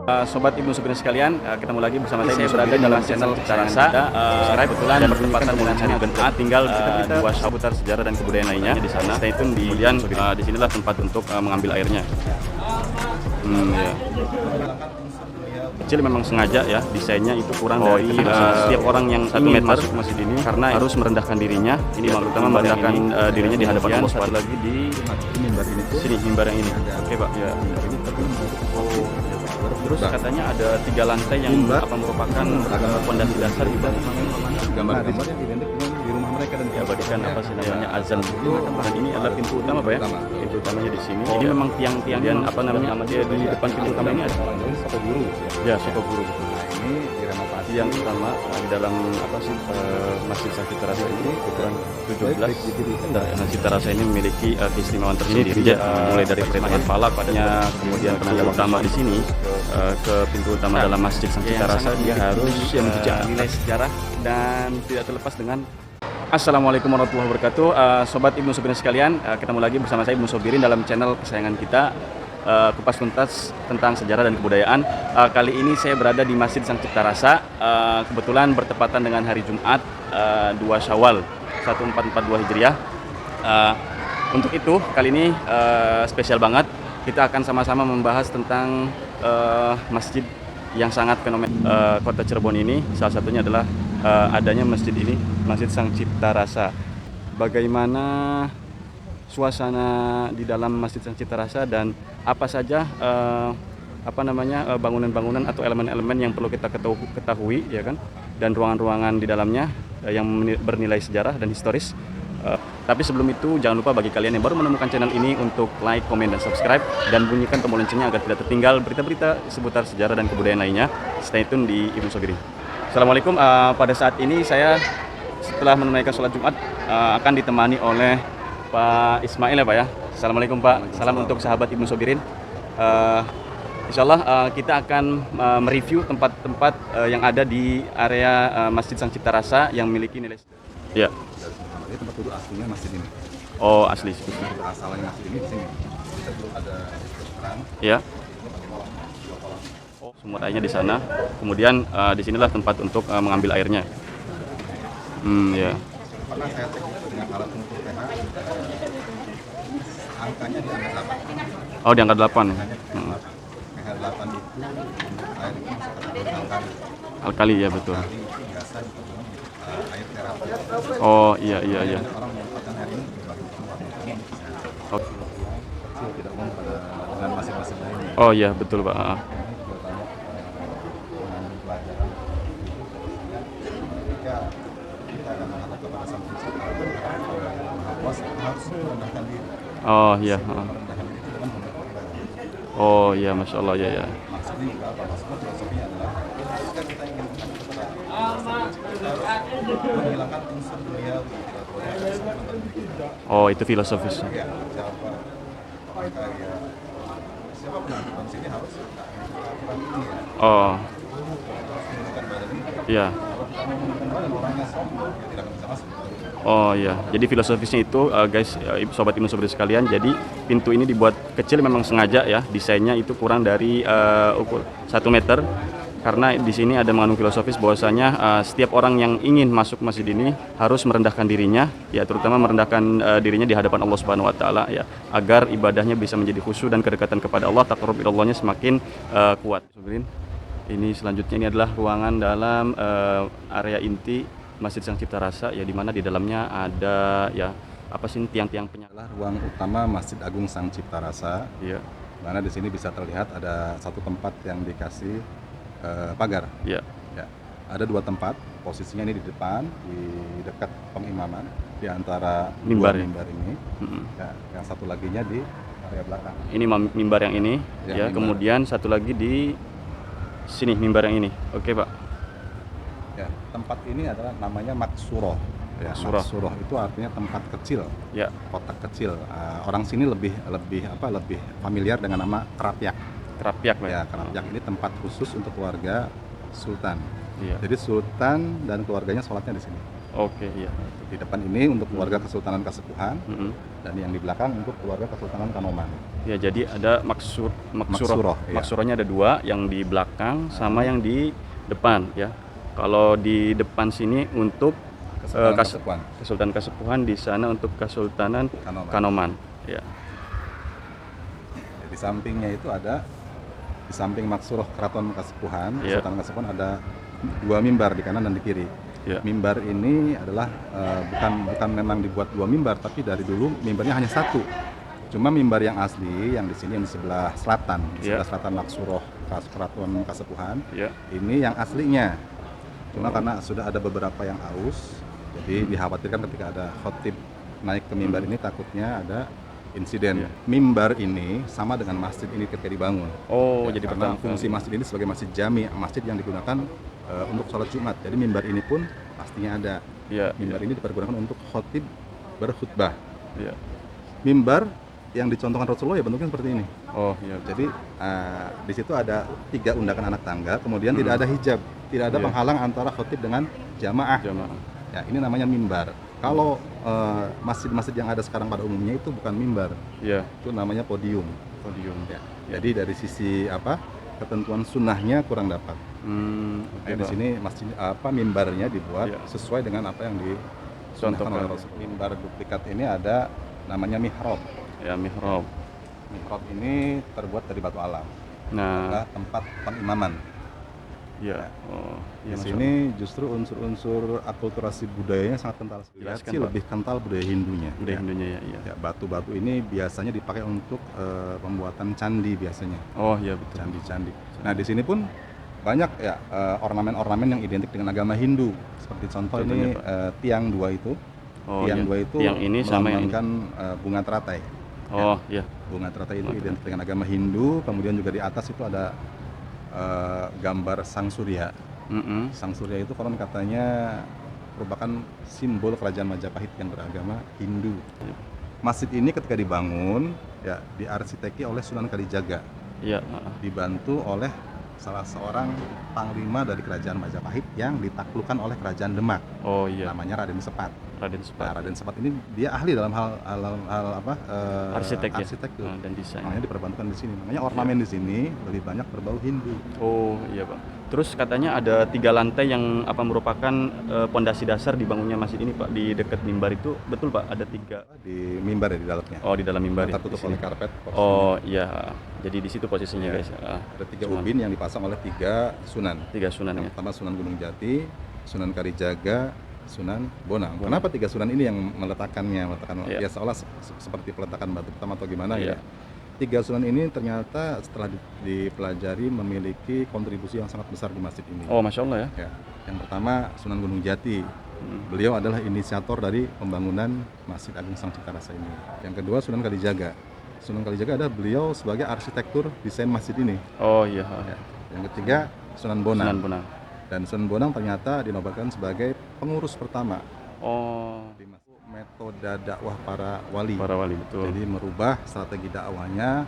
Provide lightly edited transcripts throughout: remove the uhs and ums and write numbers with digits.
Sobat Ibnu Sobirin sekalian, ketemu lagi bersama saya berada dalam channel Cipta Rasa. Sekarang kebetulan dan bertepatan dengan hari Jumat, tinggal dua seputar sejarah dan kebudayaan lainnya di sana. Stay tune kemudian di sinilah tempat untuk mengambil airnya. Ya. Kecil memang sengaja ya, desainnya itu kurang dari setiap orang yang ingin masuk masjid ini karena harus merendahkan dirinya. Ini terutama merendahkan dirinya di hadapan Allah SWT. Lagi di sini mimbar yang ini. Oke Pak. Ya. Terus katanya ada 3 lantai yang merupakan fondasi dasar gitu. Gambar-gambarnya identik di rumah mereka dan diabadikan apa sih namanya azan itu. Dan ini adalah pintu utama Pak ya. Pintu utamanya di sini. Ini memang tiang-tiang dan apa namanya dia di depan pintu utama ini ada Soko Guru. Ya, Soko Guru. Ini direnovasi yang utama di dalam Masjid Sang Cipta Rasa ini ukuran 17. Masjid Cipta Rasa ini memiliki keistimewaan tersendiri. Mulai dari pertengahan falak, kemudian penanda utama di sini ke pintu utama dalam Masjid Sang Cipta Rasa dia harus nilai sejarah dan tidak terlepas dengan Assalamualaikum warahmatullahi wabarakatuh. Sobat Ibnu Sobirin sekalian, ketemu lagi bersama saya Ibnu Sobirin dalam channel kesayangan kita, Kupas Tuntas tentang sejarah dan kebudayaan. Kali ini saya berada di Masjid Sang Cipta Rasa. Kebetulan bertepatan dengan hari Jumat 2 Syawal 1442 Hijriah. Untuk itu kali ini spesial banget. Kita akan sama-sama membahas tentang masjid yang sangat fenomenal kota Cirebon ini. Salah satunya adalah adanya masjid ini, Masjid Sang Cipta Rasa. Bagaimana suasana di dalam Masjid Sang Cipta Rasa dan apa saja bangunan-bangunan atau elemen-elemen yang perlu kita ketahui ya kan, dan ruangan-ruangan di dalamnya yang bernilai sejarah dan historis. Tapi sebelum itu jangan lupa bagi kalian yang baru menemukan channel ini untuk like, komen, dan subscribe, dan bunyikan tombol loncengnya agar tidak tertinggal berita-berita seputar sejarah dan kebudayaan lainnya. Stay tune di Ibnu Sobirin. Assalamualaikum. Pada saat ini saya setelah menunaikan sholat Jumat akan ditemani oleh Pak Ismail ya Pak ya. Assalamualaikum Pak. Salam untuk sahabat Ibnu Sobirin. Insyaallah kita akan mereview tempat-tempat yang ada di area Masjid Sang Cipta Rasa yang memiliki nilai. Ya. Ini tempat duduk aslinya masjid ini. Oh asli. Asalnya masjid ini di sini. Kita dulu ada restoran. Ya. Oh, sumber airnya di sana. Kemudian di sinilah tempat untuk mengambil airnya. Ya. Pernah saya cek dengan alat pengukur pH, angkanya di angka 8. Oh, di angka 8. pH 8 itu air itu sekitar alkali. Alkali ya betul. Alkali itu biasa dipakai air terapi. Oh iya. Orang memanfaatkan air ini sebagai warna Oh. kecil, tidak umum dengan masing-masing lainnya. Oh iya betul Pak. Oh iya. Oh iya, masya Allah ya. Maksudnya juga apa? Maksudnya filosofinya adalah ketika kita ingin menghilangkan unsur dunia, Oh itu filosofis. ya siapa kaya siapa pun yang di sini harus melakukan ini ya. Oh Menunjukkan badan ini. iya. Kalau kita menunjukkan badan orangnya sombong, ya tidak akan bisa masuk. Oh iya, jadi filosofisnya itu guys, sobat Ibnu Sobirin sekalian, jadi pintu ini dibuat kecil memang sengaja ya, desainnya itu kurang dari ukur 1 meter, karena di sini ada mengandung filosofis bahwasanya setiap orang yang ingin masuk masjid ini harus merendahkan dirinya, ya terutama merendahkan dirinya di hadapan Allah Subhanahu Wa Taala ya, agar ibadahnya bisa menjadi khusyuk dan kedekatan kepada Allah, taqarrub ilallahnya semakin kuat. Sobirin, ini selanjutnya ini adalah ruangan dalam area inti Masjid Sang Cipta Rasa ya, di mana di dalamnya ada ya tiang-tiang penyala. Ruang utama Masjid Agung Sang Cipta Rasa. Iya. Mana di sini bisa terlihat ada satu tempat yang dikasih pagar. Iya. Ya. Ada 2 tempat, posisinya ini di depan, di dekat pengimaman, di antara Mimbar ini. Ya, yang satu laginya di area belakang. Ini mimbar yang ini ya, kemudian satu lagi di sini mimbar yang ini. Oke Pak. Ya, tempat ini adalah namanya Maksuroh. Ya, Maksuroh itu artinya tempat kecil, ya, kotak kecil. Orang sini lebih familiar dengan nama Kerapyak. Kerapyak, ya. Kerapyak ini tempat khusus untuk keluarga Sultan. Iya. Jadi Sultan dan keluarganya sholatnya di sini. Oke, iya. Di depan ini untuk keluarga Kesultanan Kasepuhan, Mm-mm. dan yang di belakang untuk keluarga Kesultanan Kanoman. Ya, jadi ada Maksuroh, iya. maksurohnya ada dua, yang di belakang sama yang di depan ya. Kalau di depan sini untuk Kesultanan Kas- Kasepuhan. Kesultanan Kasepuhan, di sana untuk Kesultanan Kanoman. Kanoman. Ya. Di sampingnya itu ada, di samping Maksuroh Keraton Kasepuhan, Iya. Kesultanan Kasepuhan, ada dua mimbar di kanan dan di kiri. Ya. Mimbar ini adalah bukan memang dibuat dua mimbar, tapi dari dulu mimbarnya hanya satu. Cuma mimbar yang asli yang di sini, yang di sebelah selatan, di Iya. sebelah selatan Maksuroh Keraton Kasepuhan, Ya. ini yang aslinya. Cuma karena sudah ada beberapa yang aus, jadi dikhawatirkan ketika ada khotib naik ke mimbar ini takutnya ada insiden. Iya. Mimbar ini sama dengan masjid ini ketika dibangun. Oh, Ya, jadi karena pertama fungsi masjid ini sebagai masjid jami, masjid yang digunakan untuk sholat Jumat. Jadi mimbar ini pun pastinya ada. Ya. Mimbar ini dipergunakan untuk khotib berkhutbah. Ya. Mimbar yang dicontohkan Rasulullah ya bentuknya seperti ini. Oh, iya. Jadi di situ ada 3 undakan anak tangga, kemudian tidak ada hijab, tidak ada Iya. penghalang antara khotib dengan jamaah. Jamaah. Ya, ini namanya mimbar. Kalau masjid-masjid yang ada sekarang pada umumnya itu bukan mimbar, Ya. itu namanya podium. Podium. Ya. Jadi dari sisi ketentuan sunnahnya kurang dapat. Oke, Di Pak. sini masjid mimbarnya dibuat Iya. sesuai dengan apa yang dicontohkan Contohkan. oleh Rasul. Mimbar duplikat ini ada namanya mihrab. Ya, mihrab. Mihrab ini terbuat dari batu alam. Nah, Adalah tempat pengimaman. ya. Oh, Di ya, Mas. sini justru unsur-unsur akulturasi budayanya sangat kental. Jelaskan, Lihat sih Pak. lebih kental budaya Hindunya. Budaya Ya. Hindunya ya, iya. Ya, batu-batu ini biasanya dipakai untuk pembuatan candi biasanya. Oh, iya betul. Candi-candi. Nah, di sini pun banyak ya ornamen-ornamen yang identik dengan agama Hindu. Seperti contoh Contohnya, ini Pak? tiang dua itu. Oh, Tiang iya. dua itu Tiang ini sama yang ini. melambangkan bunga teratai. Oh, iya. Bunga teratai itu Bunga identik dengan agama Hindu. Kemudian juga di atas itu ada gambar Sang Surya. Mm-mm. Sang Surya itu konon katanya merupakan simbol kerajaan Majapahit yang beragama Hindu. Masjid ini ketika dibangun ya diarsiteki oleh Sunan Kalijaga, Iya. dibantu oleh salah seorang panglima dari kerajaan Majapahit yang ditaklukkan oleh kerajaan Demak, Oh, iya. namanya Raden Sepat. Raden Nah, Sepat. Raden Sepat ini dia ahli dalam hal Arsitek ya. arsitektur. Dan desain. Makanya diperbantukan di sini. Makanya ornamen di sini lebih banyak berbau Hindu. Oh, iya, Pak. Terus katanya ada 3 lantai yang merupakan pondasi dasar dibangunnya masjid ini, Pak, di dekat mimbar itu. Betul, Pak? Ada 3. Di mimbar ya di dalamnya. Oh, di dalam mimbar ya, Tertutup di sini. oleh karpet. Oh, iya. Jadi di situ posisinya, Iya. guys. Ada 3 ubin yang dipasang oleh 3 sunan. 3 sunan Yang ya. pertama Sunan Gunung Jati, Sunan Kalijaga, Sunan Bonang. Kenapa 3 sunan ini yang meletakkannya? Iya. Ya seolah seperti peletakan batu pertama atau gimana Iya. ya. 3 sunan ini ternyata setelah dipelajari memiliki kontribusi yang sangat besar di masjid ini. Oh, Masya Allah ya. Ya. Yang pertama Sunan Gunung Jati. Hmm. Beliau adalah inisiator dari pembangunan Masjid Agung Sang Cipta Rasa ini. Yang kedua Sunan Kalijaga. Sunan Kalijaga adalah beliau sebagai arsitektur desain masjid ini. Oh, iya. Ya. Yang ketiga Sunan Bonang. Sunan Bonang. Dan Sunan Bonang ternyata dinobatkan sebagai pengurus pertama Oh, di masjid. Metode dakwah para wali. para wali, betul. Jadi merubah strategi dakwahnya,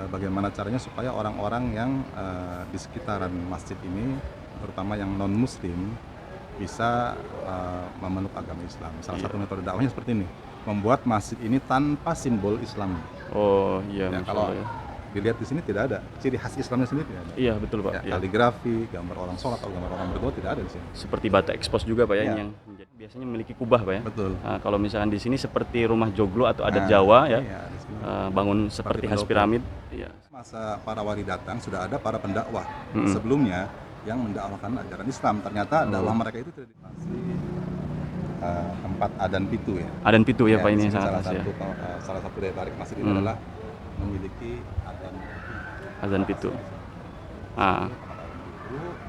bagaimana caranya supaya orang-orang yang di sekitaran masjid ini, terutama yang non Muslim, bisa memeluk agama Islam. Salah Iya. satu metode dakwahnya seperti ini, membuat masjid ini tanpa simbol Islam. Oh, iya, Ya, Masya kalau Allah ya. dilihat di sini tidak ada ciri khas Islamnya sendiri, tidak ada. Iya, betul, Pak. Ya, Iya. kaligrafi, gambar orang sholat atau gambar orang berdoa tidak ada di sini. Seperti bata ekspos juga, Pak ya, Iya. yang biasanya memiliki kubah, Pak ya. Betul. Nah, kalau misalkan di sini seperti rumah joglo atau adat Nah, Jawa ya, iya, di sini. bangun seperti khas pendopo. piramid. Iya. Masa para wali datang sudah ada para pendakwah Mm-mm. sebelumnya yang mendakwahkan ajaran Islam. Ternyata dakwah mereka itu tidak dikasih tempat adan pitu ya. Adan pitu ya, Pak, di ini sini sangat khas ya. salah satu daya tarik masjid ini adalah memiliki adan pitu. Azan pitu. Ah,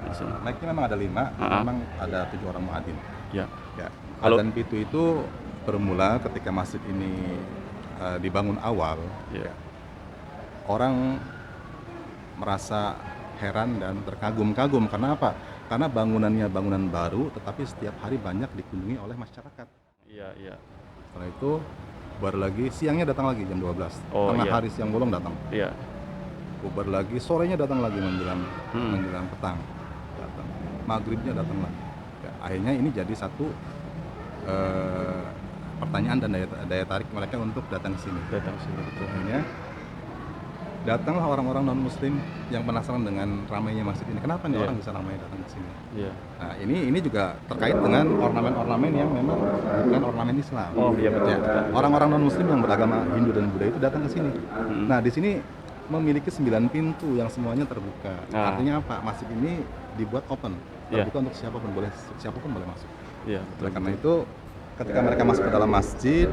di sini. Naiknya memang ada 5, Ah. memang ada 7 orang muadzin. Ya. Ya. Kalau- Adan pitu itu bermula ketika masjid ini dibangun awal. Ya. Orang merasa heran dan terkagum-kagum. Karena apa? Karena bangunannya bangunan baru, tetapi setiap hari banyak dikunjungi oleh masyarakat. Iya, iya. Setelah itu baru lagi siangnya datang lagi jam 12. Oh, Tengah iya. hari siang bolong datang. Iya. Bubar lagi sorenya datang lagi menjelang Hmm. menjelang petang. Datang. Maghribnya datang lagi. Ya, akhirnya ini jadi satu pertanyaan dan daya tarik mereka untuk datang ke sini. Datang sini betul. Akhirnya datanglah orang-orang non muslim yang penasaran dengan ramainya masjid ini. Kenapa nih Iya. orang bisa ramai datang ke sini? Iya. Nah, ini juga terkait dengan ornamen-ornamen yang memang bukan ornamen Islam. Oh iya betul. Ya, orang-orang non muslim yang beragama Hindu dan Buddha itu datang ke sini. Nah, di sini memiliki 9 pintu yang semuanya terbuka. Ah. Artinya apa? Masjid ini dibuat open, Iya. terbuka untuk siapapun boleh masuk. Iya Oleh betul. karena itu, ketika mereka masuk ke dalam masjid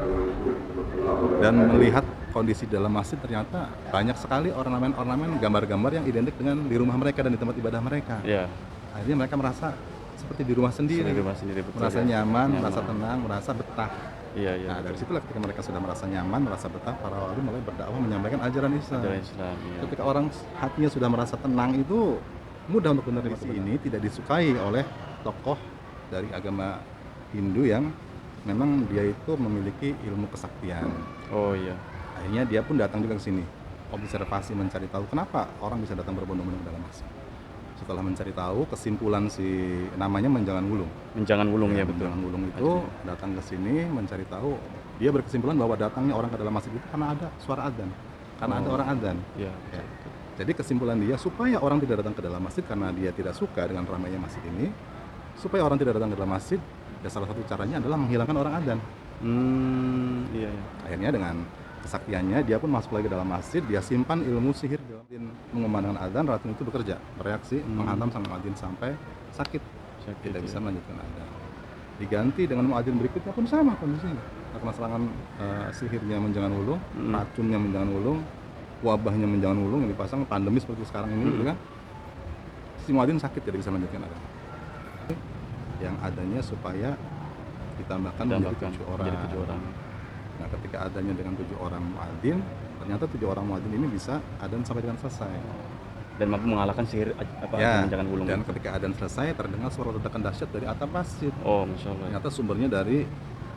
dan melihat kondisi dalam masjid, ternyata banyak sekali ornamen-ornamen, gambar-gambar yang identik dengan di rumah mereka dan di tempat ibadah mereka. Iya. Akhirnya mereka merasa seperti di rumah sendiri, Di rumah sendiri betul. merasa ya. nyaman, merasa tenang, merasa betah. Iya iya. Nah, dari situlah ketika mereka sudah merasa nyaman, merasa betah, para wali mulai berdakwah menyampaikan ajaran Islam. Ajaran Islam. Iya. Ketika orang hatinya sudah merasa tenang, itu mudah untuk menerima. Ini tidak disukai oleh tokoh dari agama Hindu yang memang dia itu memiliki ilmu kesaktian. Oh iya. Akhirnya dia pun datang juga ke sini, observasi, mencari tahu kenapa orang bisa datang berbondong-bondong ke dalam masjid. Setelah mencari tahu, kesimpulan si namanya Menjangan Wulung. Menjangan Wulung ya betul. Menjangan Wulung itu datang ke sini mencari tahu. Dia berkesimpulan bahwa datangnya orang ke dalam masjid itu karena ada suara adzan, karena ada orang adzan. Iya. Ya. Jadi kesimpulan dia, supaya orang tidak datang ke dalam masjid karena dia tidak suka dengan ramainya masjid ini, supaya orang tidak datang ke dalam masjid, ya salah satu caranya adalah menghilangkan orang adzan. Iya iya. Akhirnya dengan kesaktiannya dia pun masuk lagi dalam masjid, dia simpan ilmu sihir dalam mengumandangkan adzan, racun itu bekerja, bereaksi, menghantam sang muadzin sampai sakit, tidak bisa melanjutkan adzan. Diganti dengan muadzin berikutnya pun sama kondisinya, karena serangan sihirnya Menjangan Wulung, racunnya Menjangan Wulung, wabahnya Menjangan Wulung yang dipasang, pandemi seperti sekarang ini, gitu kan, si muadzin sakit, tidak bisa melanjutkan adzan. Yang adanya supaya ditambahkan menjadi 7 orang. Jadi 7 orang. Nah, ketika adanya dengan 7 orang muadzin, ternyata 7 orang muadzin ini bisa adzan sampai dengan selesai. Dan mampu mengalahkan sihir Ya, Menjangan Wulung. dan ketika adzan selesai, terdengar suara ledakan dahsyat dari atap masjid. Oh masya Allah. Ternyata sumbernya dari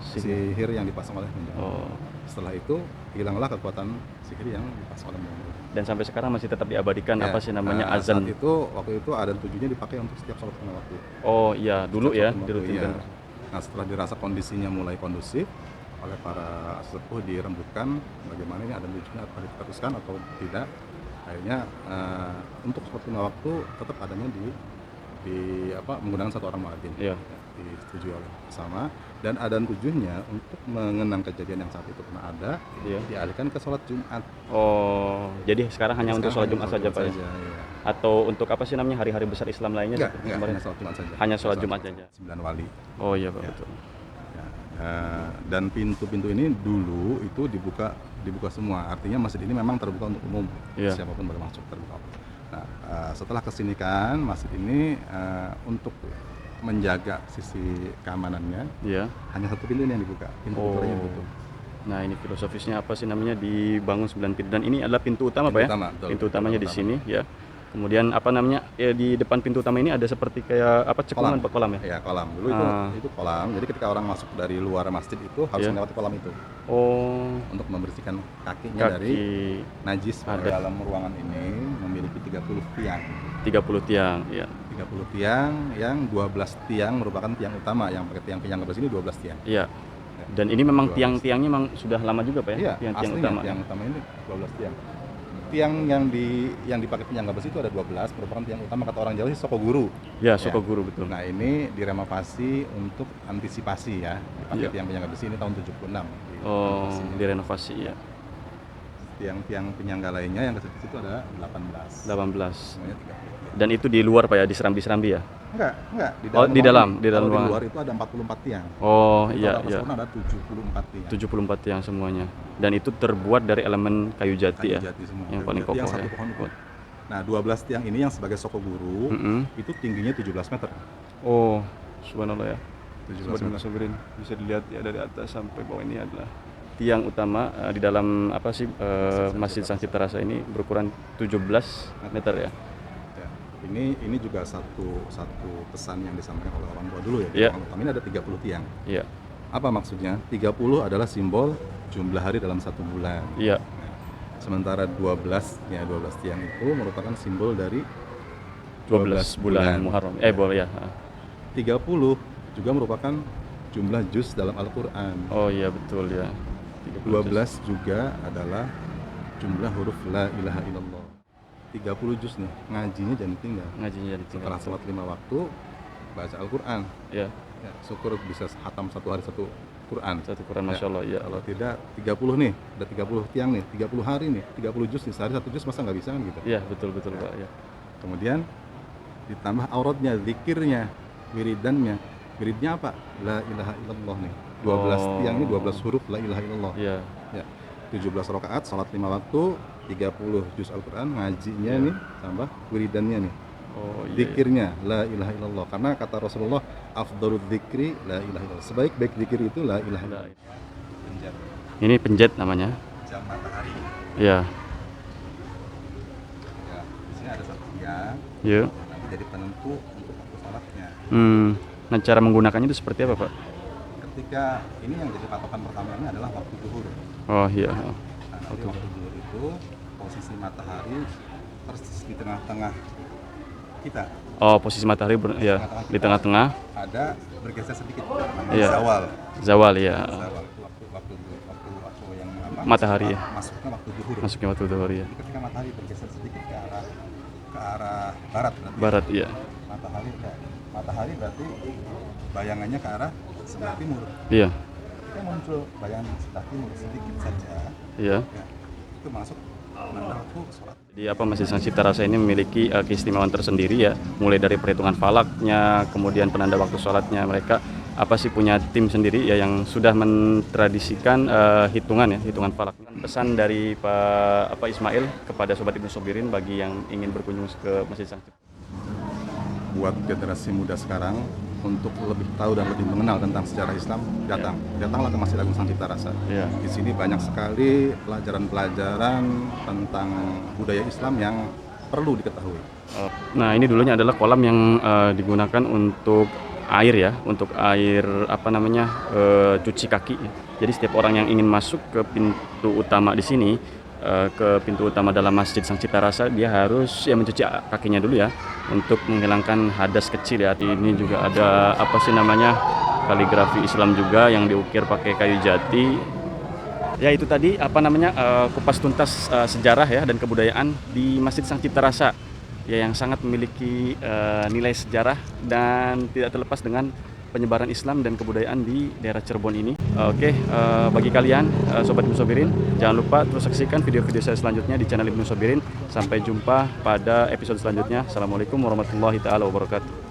sihir yang dipasang oleh Menjangan Wulung. Oh. Setelah itu, hilanglah kekuatan sihir yang dipasang oleh Menjangan Wulung. Dan sampai sekarang masih tetap diabadikan Ya, apa sih namanya azan. waktu itu adzan 7-nya dipakai untuk setiap sholat lima waktu. Oh iya dulu Setiap ya sholat lima waktu, dirutinkan. iya. Nah, setelah dirasa kondisinya mulai kondusif oleh para sepuh, dirembukkan bagaimana ini adzan 7-nya apakah diteruskan atau tidak. Akhirnya untuk sholat lima waktu tetap adanya menggunakan satu orang muadzin. Iya. Disetujui oleh bersama, dan adzan 7-nya untuk mengenang kejadian yang saat itu pernah ada, Iya. dialihkan ke sholat Jumat. Oh jadi sekarang hanya untuk sholat Sekarang Jumat saja Pak ya? iya. Atau untuk apa sih namanya hari-hari besar Islam lainnya? Enggak, seperti kemarin? hanya sholat Jumat saja. Hanya sholat Jumat saja. 9 wali. Oh iya Pak Ya. betul. Ya, dan pintu-pintu ini dulu itu dibuka semua, artinya masjid ini memang terbuka untuk umum, Iya. siapapun boleh masuk, terbuka. Nah, setelah kesini kan masjid ini untuk menjaga sisi keamanannya, Iya. hanya satu pintu ini yang dibuka, pintu lainnya ditutup. Nah ini filosofisnya apa sih namanya dibangun 9 pintu, dan ini adalah pintu utama Pak ya? Utama, betul. Pintu utamanya di Utama. sini ya. Kemudian apa namanya ya, di depan pintu utama ini ada seperti kayak apa cekungan Pak, kolam ya? Ya, kolam. Dulu itu kolam. Jadi ketika orang masuk dari luar masjid itu harus Iya. melewati kolam itu Oh untuk membersihkan kakinya dari kaki najis. Ada. Dalam ruangan ini memiliki 30 tiang. 30 tiang ya. 30 tiang yang 12 tiang merupakan tiang utama, yang pakai tiang penyangga besi ini 12 tiang. Iya. Dan ini memang 12. tiang-tiangnya memang sudah lama juga Pak ya? Iya, Tiang-tiang aslinya utama. tiang utama ini 12 tiang. Tiang yang dipakai penyangga besi itu ada 12, merupakan tiang utama, kata orang Jawa sih Sokoguru. Ya, Sokoguru betul. Nah, ini direnovasi untuk antisipasi ya. Dipakai Iya. tiang penyangga besi ini tahun 76. Oh, Renovasinya. direnovasi ya. Tiang-tiang penyangga lainnya yang ke situ ada 18. 18. Semuanya 30. Dan itu di luar Pak ya, di serambi-serambi ya? Enggak. Oh, di dalam Kalau ruangan. di luar itu ada 44 tiang. Oh, Di iya total iya. keseluruhan ada 74 tiang. 74 tiang semuanya. Dan itu terbuat dari elemen kayu jati ya. Kayu jati semua. Yang Kayu paling jati kokoh yang satu ya. pohon itu. Nah, 12 tiang ini yang sebagai Sokoguru itu tingginya 17 meter. Oh, subhanallah ya. 17 meter. Sobirin bisa dilihat ya dari atas sampai bawah ini adalah tiang utama di dalam apa sih Masjid Sang Cipta Rasa ini berukuran 17 meter ya. Ya. Ini juga satu pesan yang disampaikan oleh orang tua dulu ya. Di Iya. ruangan utama ini ada 30 tiang. Iya. Apa maksudnya? 30 adalah simbol jumlah hari dalam satu bulan. Iya. Sementara 12 tiang itu merupakan simbol dari 12 bulan Muharram. Boleh ya. 30 juga merupakan jumlah juz dalam Al-Quran. Oh iya betul ya. 12 juga adalah jumlah huruf la ilaha illallah. 30 juz nih, ngajinya jangan tinggal. Ngajinya jadi tinggal. Setelah sholat 5 waktu, baca Al-Quran. Ya, Ya, syukur bisa hatam satu hari satu Quran. satu Quran Masya Allah ya. Kalau tidak 30 nih, ada 30 tiang nih, 30 hari nih, 30 juz nih, sehari satu juz masa nggak bisa kan gitu. Iya betul Pak ya. Kemudian ditambah auratnya, zikirnya, wiridannya. Wiridnya apa? La ilaha illallah nih. 12 tiang ini 12 huruf la ilaha illallah. Iya. Ya. 17 rakaat, salat 5 waktu, 30 juz Al-Quran, ngajinya nih, tambah wiridannya nih. Oh iya. Zikirnya la ilaha illallah, karena kata Rasulullah afdhalul dzikri la ilaha illallah, sebaik-baik zikir itu la ilaha illallah. Penjat Ini penjet namanya. jam matahari Ya. ya, di sini ada satu tiang, Ya. nanti jadi penentu untuk waktu salatnya. Nah cara menggunakannya itu seperti apa Pak? Ketika ini yang jadi patokan pertamanya adalah waktu zuhur. Oh iya. Nah, nanti waktu zuhur itu posisi matahari persis di tengah-tengah kita, Oh posisi matahari ya di tengah-tengah. ada bergeser sedikit, namanya Iya. zawal. Zawal ya. Zawal itu waktu yang apa? Matahari ya. Masuknya waktu zuhur. Masuknya waktu zuhur ya. Jadi ketika matahari bergeser sedikit ke arah barat berarti. Barat ya. Matahari berarti bayangannya ke arah sebelah timur. Iya. Ketika muncul bayangan sebelah timur sedikit saja, Iya. ya, itu masuk penanda waktu sholat. Jadi Masjid Sang Cipta Rasa ini memiliki keistimewaan tersendiri ya, mulai dari perhitungan falaknya, kemudian penanda waktu sholatnya. Mereka punya tim sendiri ya yang sudah mentradisikan hitungan falak. Pesan dari Pak Ismail kepada Sobat Ibnu Sobirin bagi yang ingin berkunjung ke Masjid Sang Cipta. Buat generasi muda sekarang untuk lebih tahu dan lebih mengenal tentang sejarah Islam, datanglah ke Masjid Agung Sang Cipta Rasa. Ya. Di sini banyak sekali pelajaran-pelajaran tentang budaya Islam yang perlu diketahui. Nah ini dulunya adalah kolam yang digunakan untuk air ya, untuk air cuci kaki. Jadi setiap orang yang ingin masuk ke pintu utama di sini, ke pintu utama dalam Masjid Sang Cipta Rasa, dia harus mencuci kakinya dulu ya, untuk menghilangkan hadas kecil ya. Ini juga ada kaligrafi Islam juga yang diukir pakai kayu jati. Ya itu tadi kupas tuntas sejarah ya dan kebudayaan di Masjid Sang Cipta Rasa ya, yang sangat memiliki nilai sejarah dan tidak terlepas dengan penyebaran Islam dan kebudayaan di daerah Cirebon ini. Bagi kalian Sobat Ibnu Sobirin, jangan lupa terus saksikan video-video saya selanjutnya di channel Ibnu Sobirin. Sampai jumpa pada episode selanjutnya. Assalamualaikum warahmatullahi taala wabarakatuh.